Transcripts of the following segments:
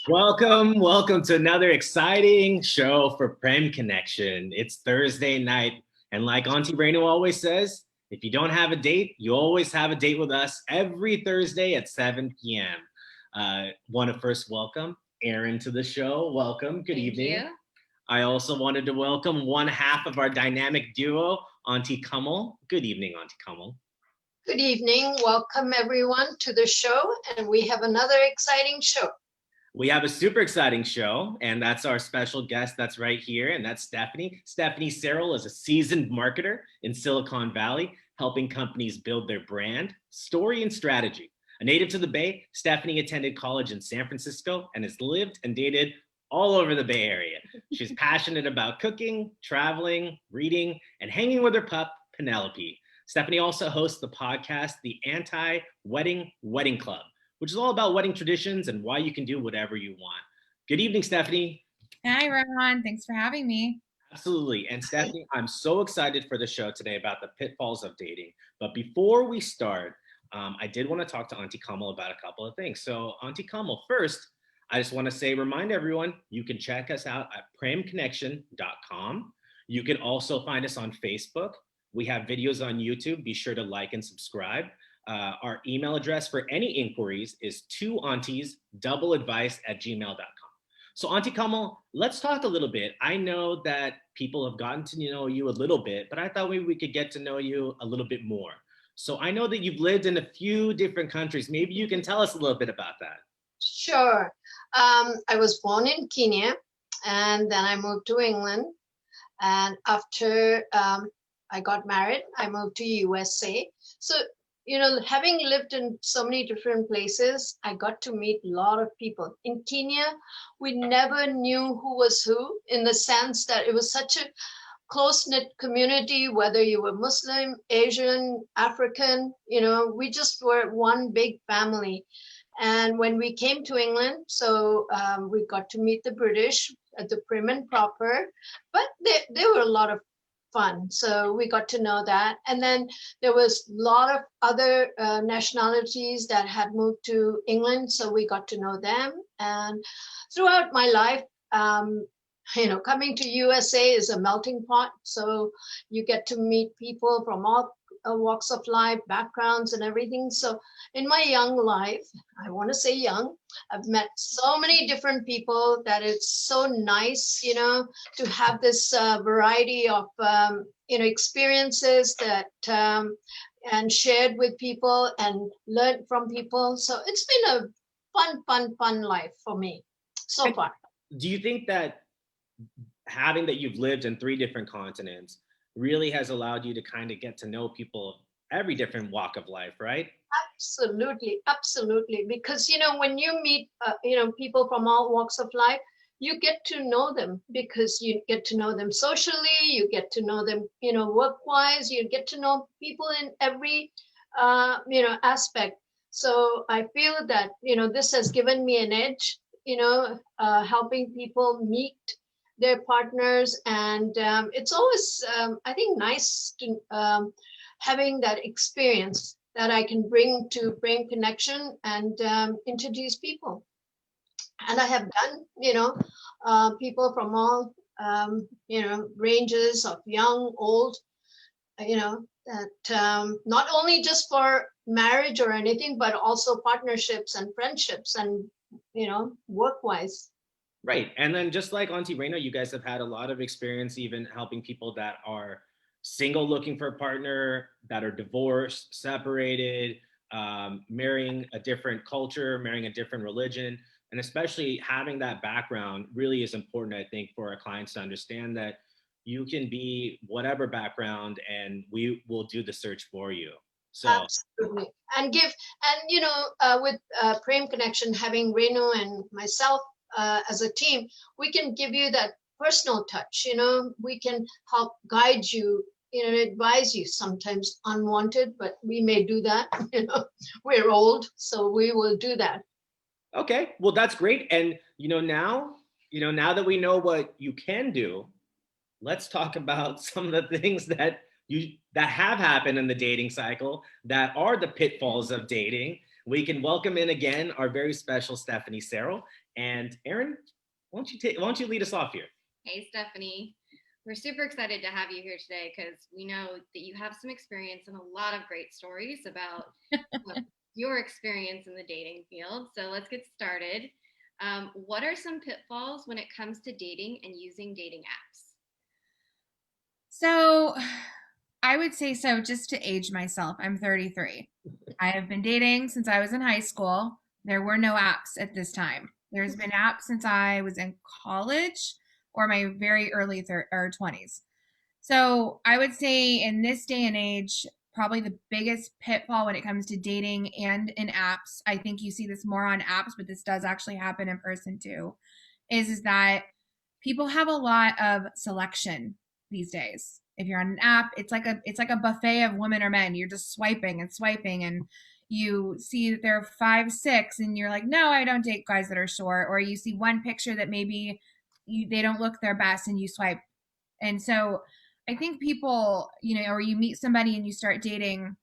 Welcome to another exciting show for Prem Connection. It's Thursday night, and like Auntie Reno always says, if you don't have a date, you always have a date with us every Thursday at 7 p.m. Want to first welcome Aaron to the show. Welcome. Good evening. Thank you. I also wanted to welcome one half of our dynamic duo, Auntie Kamal. Good evening, Auntie Kamal. Good evening. Welcome everyone to the show, and we have another exciting show. We have a super exciting show, and that's our special guest that's right here, and that's Stephanie. Stephanie Searle is a seasoned marketer in Silicon Valley, helping companies build their brand, story, and strategy. A native to the Bay, Stephanie attended college in San Francisco and has lived and dated all over the Bay Area. She's passionate about cooking, traveling, reading, and hanging with her pup, Penelope. Stephanie also hosts the podcast, The Anti-Wedding Wedding Club, which is all about wedding traditions and why you can do whatever you want. Good evening, Stephanie. Hi, Ron. Thanks for having me. Absolutely. And Stephanie, I'm so excited for the show today about the pitfalls of dating. But before we start, I did want to talk to Auntie Kamal about a couple of things. So Auntie Kamal, first, I just want to remind everyone, you can check us out at premconnection.com. You can also find us on Facebook. We have videos on YouTube. Be sure to like and subscribe. Our email address for any inquiries is twoauntiesdoubleadvice@gmail.com. So Auntie Kamal, let's talk a little bit. I know that people have gotten to know you a little bit, but I thought maybe we could get to know you a little bit more. So I know that you've lived in a few different countries. Maybe you can tell us a little bit about that. Sure. I was born in Kenya, and then I moved to England. And after I got married, I moved to USA. So, having lived in so many different places, I got to meet a lot of people. In Kenya, we never knew who was who, in the sense that it was such a close-knit community, whether you were Muslim, Asian, African, we just were one big family. And when we came to England, so we got to meet the British at the prim and proper, but they were a lot of fun. So we got to know that. And then there was a lot of other nationalities that had moved to England. So we got to know them. And throughout my life, coming to USA is a melting pot. So you get to meet people from all walks of life, backgrounds and everything. So in my young life, I want to say young, I've met so many different people that it's so nice, to have this variety of, experiences that and shared with people and learned from people. So it's been a fun life for me so far. Do you think that having that you've lived in 3 different continents really has allowed you to kind of get to know people of every different walk of life, right? Absolutely. Because, when you meet, people from all walks of life, you get to know them because you get to know them socially, you get to know them, work-wise, you get to know people in every, aspect. So I feel that, this has given me an edge, helping people meet their partners. And it's always, I think, nice to having that experience that I can bring to Brain Connection and introduce people. And I have done, people from all, ranges of young, old, that not only just for marriage or anything, but also partnerships and friendships and, work-wise. Right. And then just like Auntie Reno, you guys have had a lot of experience even helping people that are single looking for a partner, that are divorced, separated, marrying a different culture, marrying a different religion. And especially having that background really is important, I think, for our clients to understand that you can be whatever background and we will do the search for you. So absolutely. And with Prem Connection, having Renu and myself as a team, we can give you that personal touch. We can help guide you, advise you, sometimes unwanted, but we may do that. We're old, so we will do that. Okay, well, that's great. And now that we know what you can do, let's talk about some of the things that that have happened in the dating cycle that are the pitfalls of dating. We can welcome in again our very special Stephanie Serrell. And Erin, why don't you lead us off here? Hey, Stephanie. We're super excited to have you here today because we know that you have some experience and a lot of great stories about your experience in the dating field. So let's get started. What are some pitfalls when it comes to dating and using dating apps? So I would say, so just to age myself, I'm 33. I have been dating since I was in high school. There were no apps at this time. There's been apps since I was in college or my very early 20s. So I would say in this day and age, probably the biggest pitfall when it comes to dating and in apps, I think you see this more on apps, but this does actually happen in person too, is that people have a lot of selection these days. If you're on an app, it's like a buffet of women or men. You're just swiping and swiping, and you see that they're 5'6", and you're like, no, I don't date guys that are short. Or you see one picture that maybe they don't look their best, and you swipe. And so I think people, or you meet somebody and you start dating,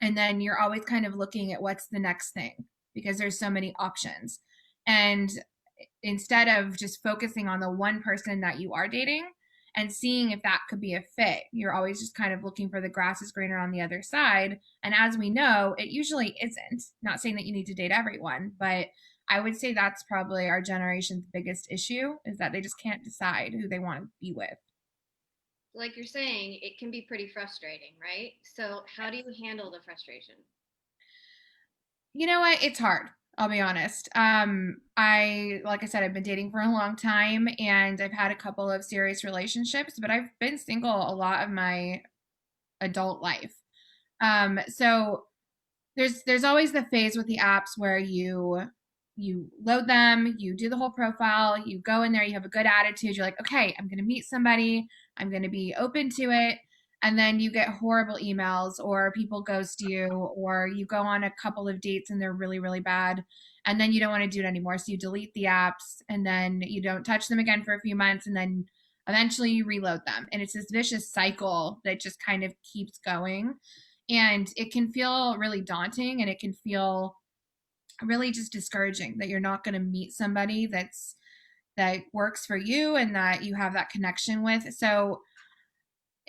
and then you're always kind of looking at what's the next thing because there's so many options. And instead of just focusing on the one person that you are dating and seeing if that could be a fit, you're always just kind of looking for the grass is greener on the other side. And as we know, it usually isn't. Not saying that you need to date everyone, but I would say that's probably our generation's biggest issue, is that they just can't decide who they want to be with. Like you're saying, it can be pretty frustrating, right? So how do you handle the frustration? You know what? It's hard. I'll be honest. Like I said, I've been dating for a long time and I've had a couple of serious relationships, but I've been single a lot of my adult life. So there's always the phase with the apps where you load them, you do the whole profile, you go in there, you have a good attitude, you're like, okay, I'm going to meet somebody, I'm going to be open to it. And then you get horrible emails, or people ghost you, or you go on a couple of dates and they're really, really bad. And then you don't want to do it anymore. So you delete the apps and then you don't touch them again for a few months. And then eventually you reload them. And it's this vicious cycle that just kind of keeps going. And it can feel really daunting, and it can feel really just discouraging that you're not going to meet somebody that works for you and that you have that connection with. So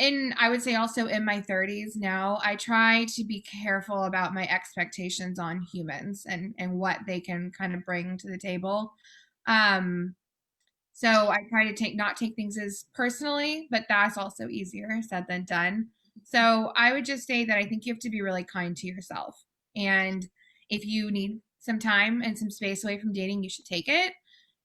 I would say also in my 30s now, I try to be careful about my expectations on humans and what they can kind of bring to the table. So I try to not take things as personally, but that's also easier said than done. So I would just say that I think you have to be really kind to yourself. And if you need some time and some space away from dating, you should take it.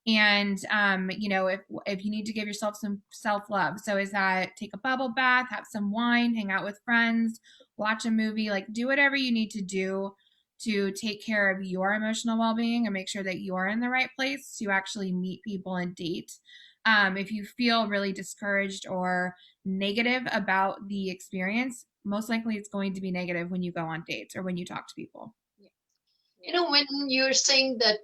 And if you need to give yourself some self-love, so is that take a bubble bath, have some wine, hang out with friends, watch a movie, like do whatever you need to do to take care of your emotional well-being and make sure that you're in the right place to actually meet people and date. If you feel really discouraged or negative about the experience, most likely it's going to be negative when you go on dates or when you talk to people. When you're saying that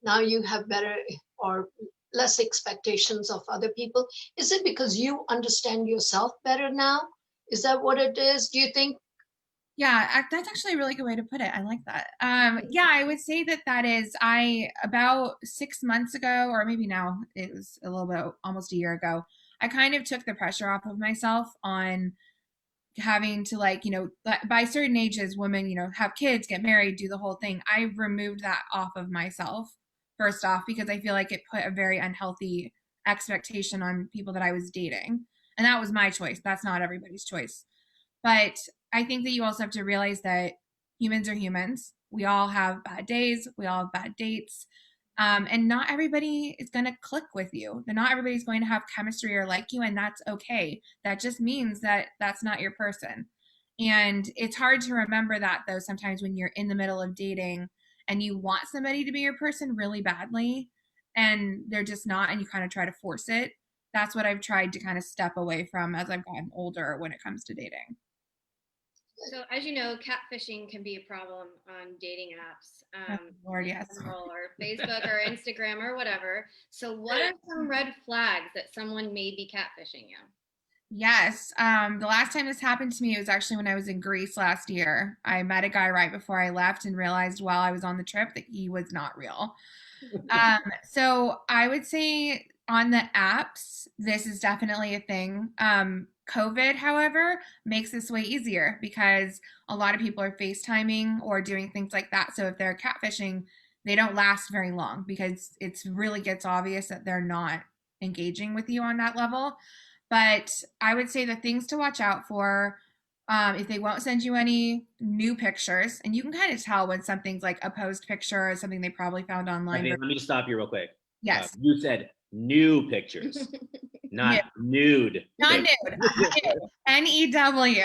now you have better or less expectations of other people, is it because you understand yourself better now? Is that what it is? Do you think? Yeah, that's actually a really good way to put it. I like that. Yeah, I would say that is, about 6 months ago, or maybe now it was a little bit, almost a year ago, I kind of took the pressure off of myself on having to, like, by certain ages, women, have kids, get married, do the whole thing. I removed that off of myself, first off, because I feel like it put a very unhealthy expectation on people that I was dating. And that was my choice. That's not everybody's choice. But I think that you also have to realize that humans are humans. We all have bad days. We all have bad dates. And not everybody is going to click with you. Not everybody's going to have chemistry or like you, and that's okay. That just means that that's not your person. And it's hard to remember that, though, sometimes when you're in the middle of dating and you want somebody to be your person really badly and they're just not, and you kind of try to force it. That's what I've tried to kind of step away from as I've gotten older when it comes to dating. So, as you know, catfishing can be a problem on dating apps, Lord, yes. or Facebook or Instagram or whatever. So, what are some red flags that someone may be catfishing you? Yes. The last time this happened to me was actually when I was in Greece last year. I met a guy right before I left and realized while I was on the trip that he was not real. So I would say on the apps, this is definitely a thing. COVID, however, makes this way easier because a lot of people are FaceTiming or doing things like that. So if they're catfishing, they don't last very long because it's really gets obvious that they're not engaging with you on that level. But I would say the things to watch out for, if they won't send you any new pictures, and you can kind of tell when something's like a post picture or something they probably found online. Let me stop you real quick. Yes. You said new pictures, not nude. Not nude. N-E-W.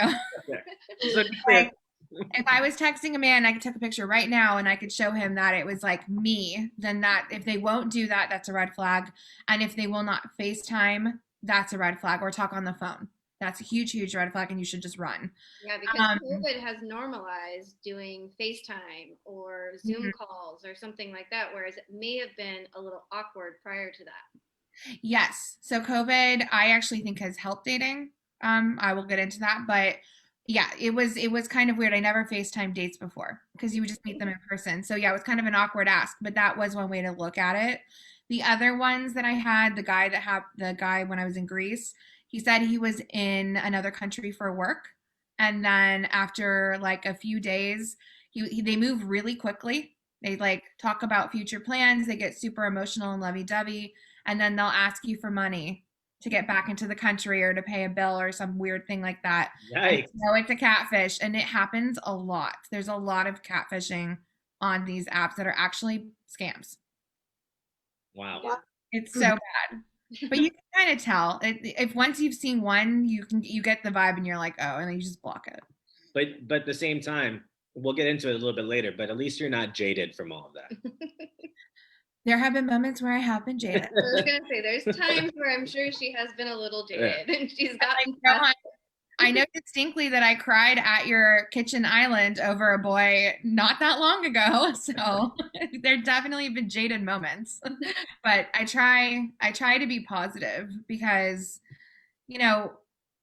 So Like, if I was texting a man, I could take a picture right now and I could show him that it was like me, then that if they won't do that, that's a red flag. And if they will not FaceTime, that's a red flag, or talk on the phone. That's a huge, huge red flag, and you should just run. Yeah, because COVID has normalized doing FaceTime or Zoom calls or something like that, whereas it may have been a little awkward prior to that. Yes. So COVID, I actually think has helped dating. I will get into that, but yeah, it was kind of weird. I never FaceTime dates before because you would just meet them in person. So yeah, it was kind of an awkward ask, but that was one way to look at it. The other ones that I had, the guy when I was in Greece, he said he was in another country for work, and then after like a few days, they move really quickly. They like talk about future plans. They get super emotional and lovey-dovey, and then they'll ask you for money to get back into the country or to pay a bill or some weird thing like that. Yikes. No, it's a catfish, and it happens a lot. There's a lot of catfishing on these apps that are actually scams. Wow. It's so bad. But you can kind of tell if once you've seen one, you get the vibe and you're like, oh, and then you just block it. But at the same time, we'll get into it a little bit later, but at least you're not jaded from all of that. There have been moments where I have been jaded. I was gonna say there's times where I'm sure she has been a little jaded and she's got I know distinctly that I cried at your kitchen island over a boy not that long ago. So there definitely have been jaded moments. But I try to be positive because, you know,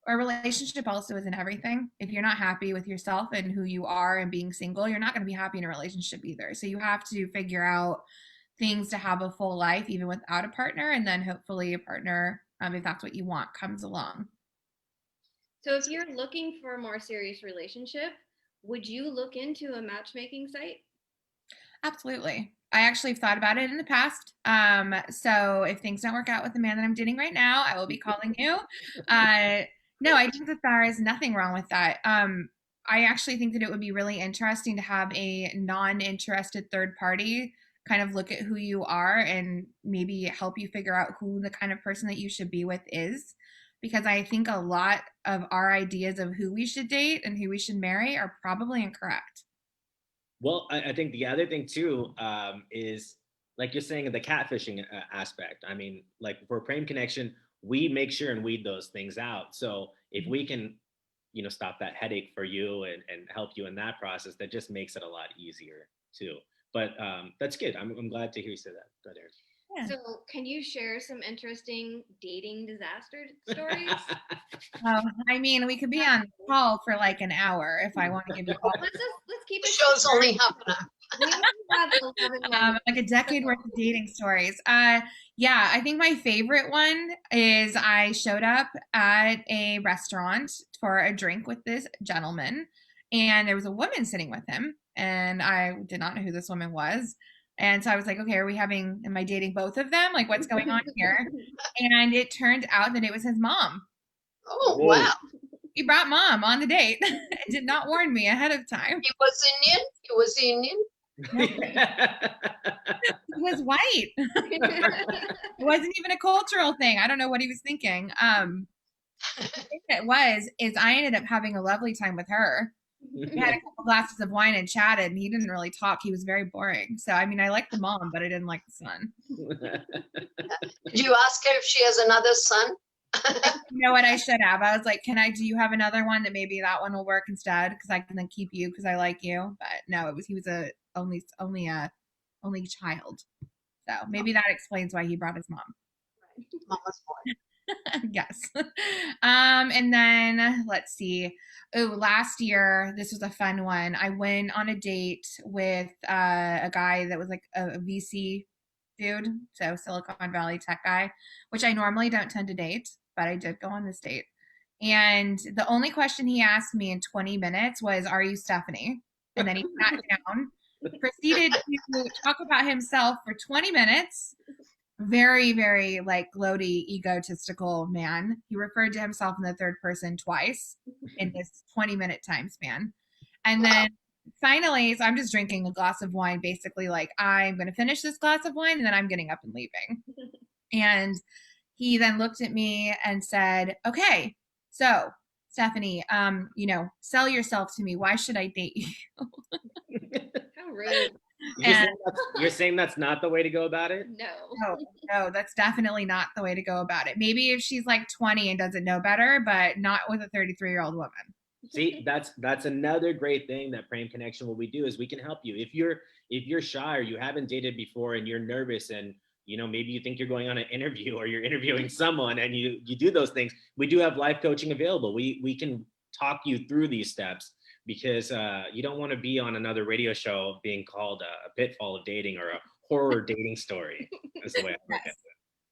a relationship also isn't everything. If you're not happy with yourself and who you are and being single, you're not going to be happy in a relationship either. So you have to figure out things to have a full life even without a partner, and then hopefully a partner, if that's what you want, comes along. So if you're looking for a more serious relationship, would you look into a matchmaking site? Absolutely. I actually have thought about it in the past. So if things don't work out with the man that I'm dating right now, I will be calling you. No, I think that there is nothing wrong with that. I actually think that it would be really interesting to have a non-interested third party kind of look at who you are and maybe help you figure out who the kind of person that you should be with is. Because I think a lot of our ideas of who we should date and who we should marry are probably incorrect. Well, I think the other thing too is like you're saying the catfishing aspect. I mean, like for Prem Connection, we make sure and weed those things out. So if we can, stop that headache for you and help you in that process, that just makes it a lot easier too. But that's good. I'm glad to hear you say that. Go ahead, Erin. Yeah. So can you share some interesting dating disaster stories? I mean, we could be on call for like an hour if I want to give you all. Let's keep it The show's short. only half an hour. We only have 11 minutes. Like a decade worth of dating stories. Yeah, I think my favorite one is I showed up at a restaurant for a drink with this gentleman, and there was a woman sitting with him, and I did not know who this woman was. And so I was like, okay, am I dating both of them? Like, what's going on here? And it turned out that it was his mom. Oh, Whoa. wow. He brought mom on the date and did not warn me ahead of time. He was Indian? He was Indian? He was white. It wasn't even a cultural thing. I don't know what he was thinking. I think I ended up having a lovely time with her. We had a couple glasses of wine and chatted, and he didn't really talk. He was very boring. So, I mean, I liked the mom, but I didn't like the son. Did you ask her if she has another son? You know what I should have? I was like, do you have another one that maybe that one will work instead? Because I can then keep you because I like you. But no, he was a only child. So maybe that explains why he brought his mom. Mama's boy. Yes. And then let's see. Oh, last year, this was a fun one. I went on a date with a guy that was like a VC dude, so Silicon Valley tech guy, which I normally don't tend to date, but I did go on this date. And the only question he asked me in 20 minutes was, "Are you Stephanie?" And then he sat down, proceeded to talk about himself for 20 minutes. Very, very like gloaty, egotistical man. He referred to himself in the third person twice in this 20-minute time span. And then finally, so I'm just drinking a glass of wine, basically like I'm going to finish this glass of wine and then I'm getting up and leaving. And he then looked at me and said, "Okay, so Stephanie, sell yourself to me. Why should I date you?" How rude. You're saying that's not the way to go about it? No. No, that's definitely not the way to go about it. Maybe if she's like 20 and doesn't know better, but not with a 33-year-old woman. See, that's another great thing that Prem Connection, what we do is we can help you. If you're shy or you haven't dated before and you're nervous and maybe you think you're going on an interview or you're interviewing someone and you do those things, we do have life coaching available. We can talk you through these steps because you don't want to be on another radio show being called a pitfall of dating or a horror dating story. That's the way I look at it.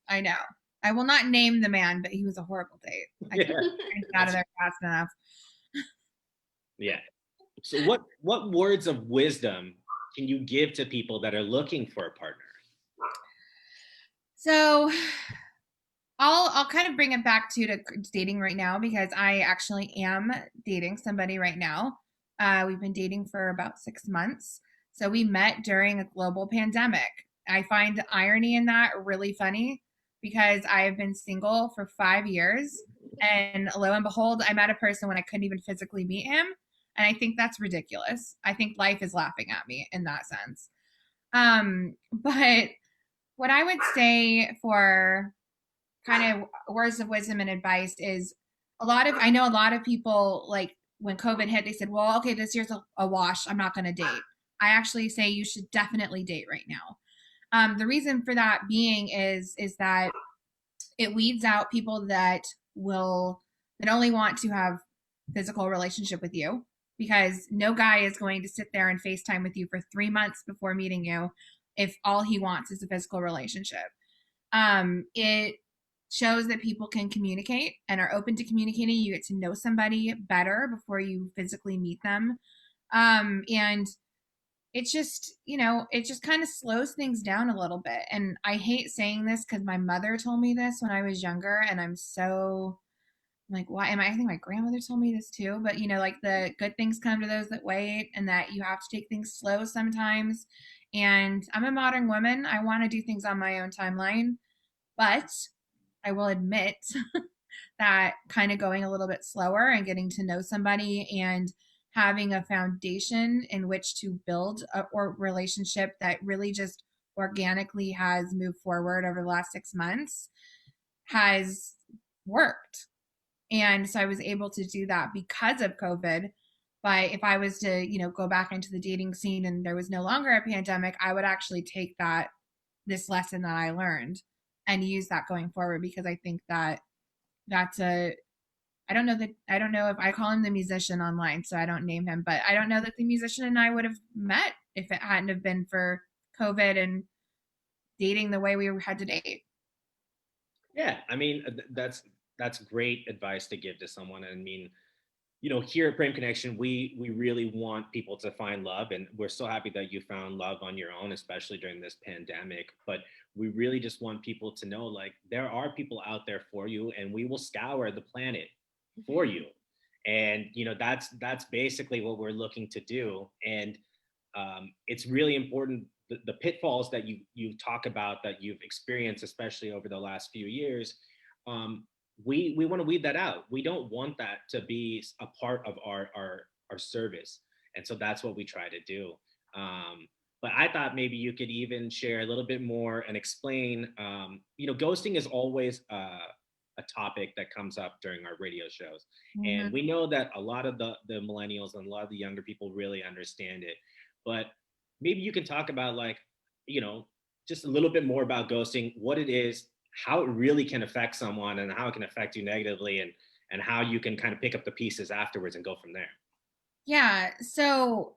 I know. I will not name the man, but he was a horrible date. I can't get out of there fast enough. Yeah. So what words of wisdom can you give to people that are looking for a partner? So I'll kind of bring it back to dating right now because I actually am dating somebody right now. We've been dating for about 6 months. So we met during a global pandemic. I find the irony in that really funny because I have been single for 5 years. And lo and behold, I met a person when I couldn't even physically meet him. And I think that's ridiculous. I think life is laughing at me in that sense. But what I would say for kind of words of wisdom and advice is I know a lot of people like when COVID hit, they said, well, okay, this year's a wash. I'm not going to date. I actually say you should definitely date right now. The reason for that being is that it weeds out people that only want to have physical relationship with you because no guy is going to sit there and FaceTime with you for 3 months before meeting you if all he wants is a physical relationship. It shows that people can communicate and are open to communicating. You get to know somebody better before you physically meet them. And it's just, it just kind of slows things down a little bit. And I hate saying this because my mother told me this when I was younger, and I'm like, why am I think my grandmother told me this too, but like the good things come to those that wait and that you have to take things slow sometimes. And I'm a modern woman. I want to do things on my own timeline, but I will admit that kind of going a little bit slower and getting to know somebody and having a foundation in which to build a relationship that really just organically has moved forward over the last 6 months has worked. And so I was able to do that because of COVID. But if I was to, go back into the dating scene and there was no longer a pandemic, I would actually take this lesson that I learned and use that going forward because I think I don't know if I call him the musician online, so I don't name him, but I don't know that the musician and I would have met if it hadn't have been for COVID and dating the way we had to date. Yeah, I mean that's great advice to give to someone. I mean, here at Prem Connection, we really want people to find love, and we're so happy that you found love on your own, especially during this pandemic. But we really just want people to know, like, there are people out there for you, and we will scour the planet for you. And that's basically what we're looking to do. And it's really important. The pitfalls that you talk about that you've experienced, especially over the last few years. We want to weed that out. We don't want that to be a part of our service, and so that's what we try to do. But I thought maybe you could even share a little bit more and explain. Ghosting is always a topic that comes up during our radio shows, and we know that a lot of the millennials and a lot of the younger people really understand it. But maybe you can talk about just a little bit more about ghosting, what it is, how it really can affect someone and how it can affect you negatively, and how you can kind of pick up the pieces afterwards and go from there. Yeah. So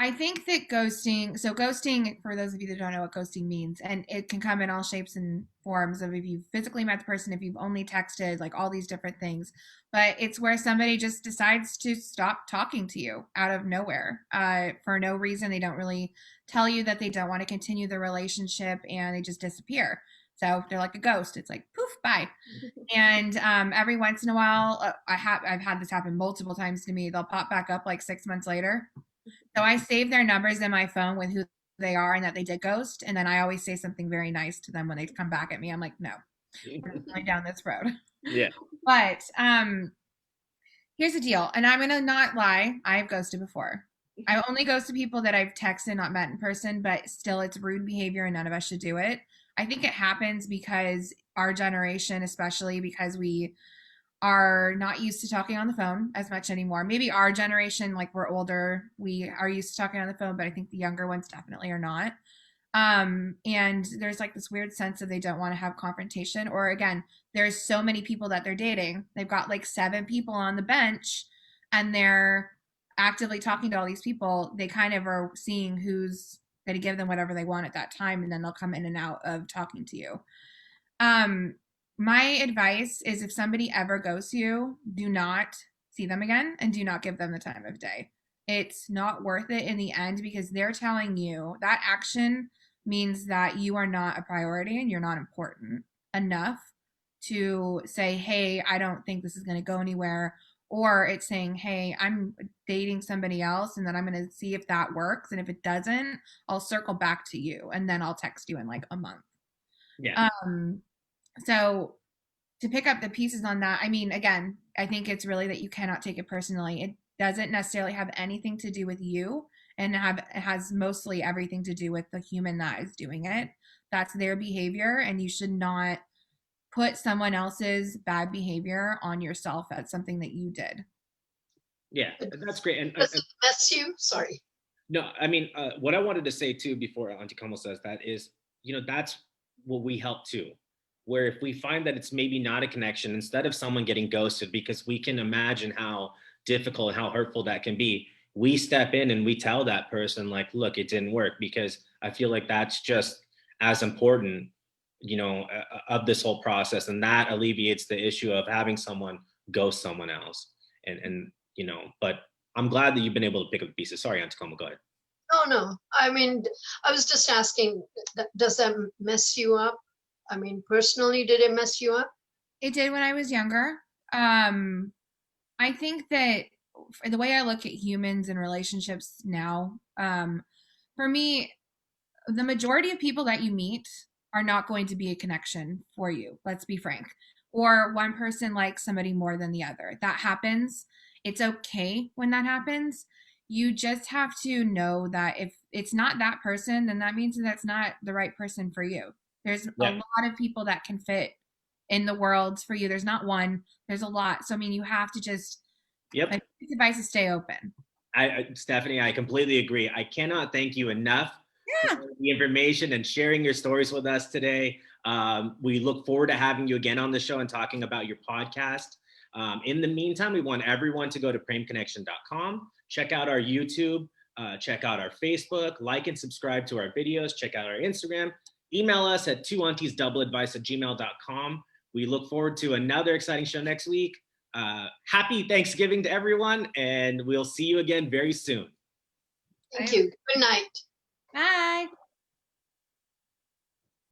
I think that ghosting, for those of you that don't know what ghosting means, and it can come in all shapes and forms of if you've physically met the person, if you've only texted, like all these different things. But it's where somebody just decides to stop talking to you out of nowhere for no reason. They don't really tell you that they don't want to continue the relationship and they just disappear. So they're like a ghost. It's like poof, bye. And every once in a while, I've had this happen multiple times to me. They'll pop back up like 6 months later. So I save their numbers in my phone with who they are and that they did ghost. And then I always say something very nice to them when they come back at me. I'm like, no, we're not going down this road. Yeah. But here's the deal. And I'm going to not lie. I've ghosted before. I've only ghosted people that I've texted, not met in person, but still it's rude behavior and none of us should do it. I think it happens because our generation, especially because we are not used to talking on the phone as much anymore. Maybe our generation, like we're older, we are used to talking on the phone, but I think the younger ones definitely are not. And there's like this weird sense of they don't want to have confrontation. Or again, there's so many people that they're dating. They've got like 7 people on the bench and they're actively talking to all these people. They kind of are seeing who's going to give them whatever they want at that time. And then they'll come in and out of talking to you. My advice is if somebody ever ghosts you, do not see them again and do not give them the time of day. It's not worth it in the end because they're telling you that action means that you are not a priority and you're not important enough to say, hey, I don't think this is going to go anywhere. Or it's saying, hey, I'm dating somebody else and then I'm going to see if that works. And if it doesn't, I'll circle back to you and then I'll text you in like a month. Yeah. So to pick up the pieces on that, I mean, again, I think it's really that you cannot take it personally. It doesn't necessarily have anything to do with you and it has mostly everything to do with the human that is doing it. That's their behavior and you should not put someone else's bad behavior on yourself as something that you did. Yeah, that's great. And Does it mess you? Sorry. no, I mean, what I wanted to say too before Auntie Kamal says that is, that's what we help too. Where if we find that it's maybe not a connection, instead of someone getting ghosted, because we can imagine how difficult and how hurtful that can be, we step in and we tell that person, like, look, it didn't work, because I feel like that's just as important, of this whole process. And that alleviates the issue of having someone ghost someone else. And but I'm glad that you've been able to pick up the pieces. Sorry, Auntie Kamal, go ahead. No. I mean, I was just asking, does that mess you up? I mean, personally, did it mess you up? It did when I was younger. I think that the way I look at humans and relationships now, for me, the majority of people that you meet are not going to be a connection for you. Let's be frank. Or one person likes somebody more than the other. That happens. It's okay when that happens. You just have to know that if it's not that person, then that means that that's not the right person for you. There's a lot of people that can fit in the world for you. There's not one, there's a lot. So, I mean, you have to just, Yep. advice is stay open. Stephanie, I completely agree. I cannot thank you enough Yeah. for the information and sharing your stories with us today. We look forward to having you again on the show and talking about your podcast. In the meantime, we want everyone to go to premconnection.com, check out our YouTube, check out our Facebook, like and subscribe to our videos, check out our Instagram, email us at twoauntiesdoubleadvice@gmail.com. We look forward to another exciting show next week. Happy Thanksgiving to everyone, and we'll see you again very soon. Thank you. Good night. Bye.